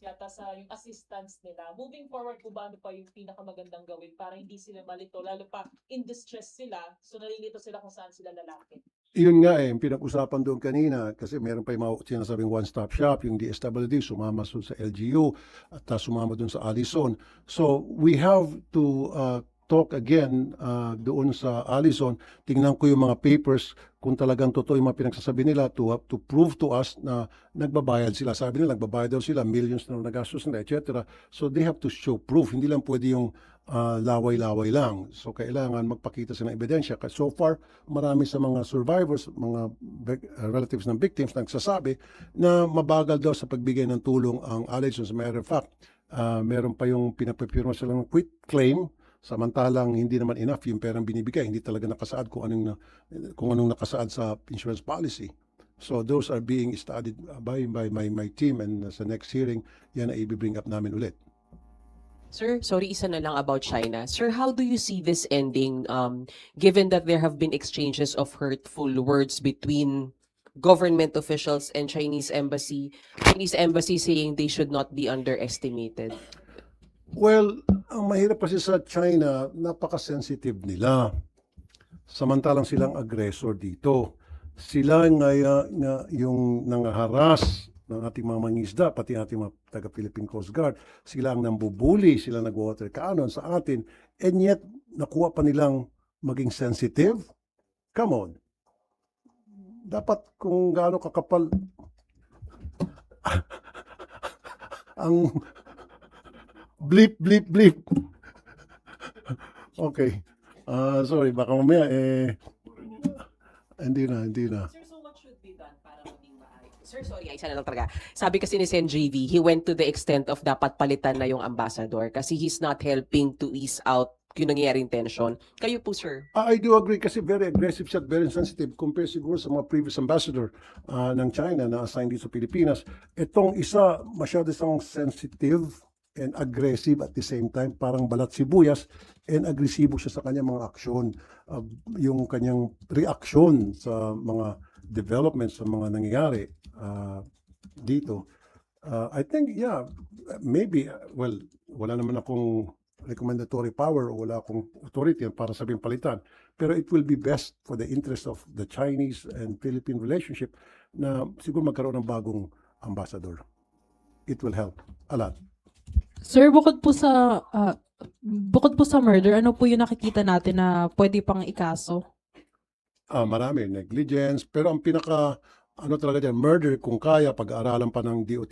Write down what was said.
yata sa yung assistance nila. Moving forward po ba ano pa yung pinakamagandang gawin para hindi sila malito, lalo pa in distress sila, so nalilito sila kung saan sila lalapit? Yun nga yung pinag-usapan doon kanina kasi meron pa yung mga sinasabing one-stop shop, yung DSWD, sumama sa LGU at sumama doon sa Allison. So we have to talk again doon sa Allison. Tingnan ko yung mga papers kung talagang totoo yung mga pinagsasabi nila to prove to us na nagbabayad sila. Sabi nila nagbabayad daw sila, millions na nagastos nila, etc. So they have to show proof. Hindi lang pwede yung laway-laway lang. So kailangan magpakita sila ng ebidensya. Kasi so far, marami sa mga survivors, mga relatives ng victims nagsasabi na mabagal daw sa pagbigay ng tulong ang allegations. As a matter of fact, meron pa yung pinapapirma sila ng quit claim, samantalang hindi naman enough yung perang binibigay, hindi talaga nakasaad kung anong nakasaad sa insurance policy. So those are being studied by my team, and sa next hearing, yan na i-bring up namin ulit. Sir, sorry, isa na lang about China. Sir, how do you see this ending, given that there have been exchanges of hurtful words between government officials and Chinese embassy saying they should not be underestimated? Well, ang mahirap kasi sa China, napaka-sensitive nila. Samantalang silang aggressor dito. Sila yung nangaharas ng ating mga mangisda, pati ating mga taga-Philippine Coast Guard. Sila ang nambubuli, sila nag-water cannon sa atin, and yet, nakuha pa nilang maging sensitive? Come on. Dapat kung gaano kakapal ang bleep, bleep, bleep. Okay. Sorry, baka mamaya hindi na. Sir, so what should be done para maging maayos? Sir, sorry, isa na lang talaga. Sabi kasi ni Sen JV, he went to the extent of dapat palitan na yung ambassador kasi he's not helping to ease out yung nangyayaring tension. Kayo po, sir? I do agree kasi very aggressive siya at very sensitive compared siguro sa mga previous ambassador ng China na assigned dito sa Pilipinas. Itong isa, masyado siyang sensitive and aggressive at the same time, parang balat sibuyas, and agresibo siya sa kanyang mga aksyon. Yung kanyang reaksyon sa mga developments, sa mga nangyayari dito. I think, yeah, maybe, well, wala naman akong recommendatory power o wala akong authority para sabihin palitan. Pero it will be best for the interest of the Chinese and Philippine relationship na siguro magkaroon ng bagong ambassador. It will help a lot. Sir, bukod po sa murder, ano po yung nakikita natin na pwede pang ikaso? Marami, negligence, pero ang pinaka, ano talaga dyan, murder kung kaya, pag-aaralan pa ng DOT.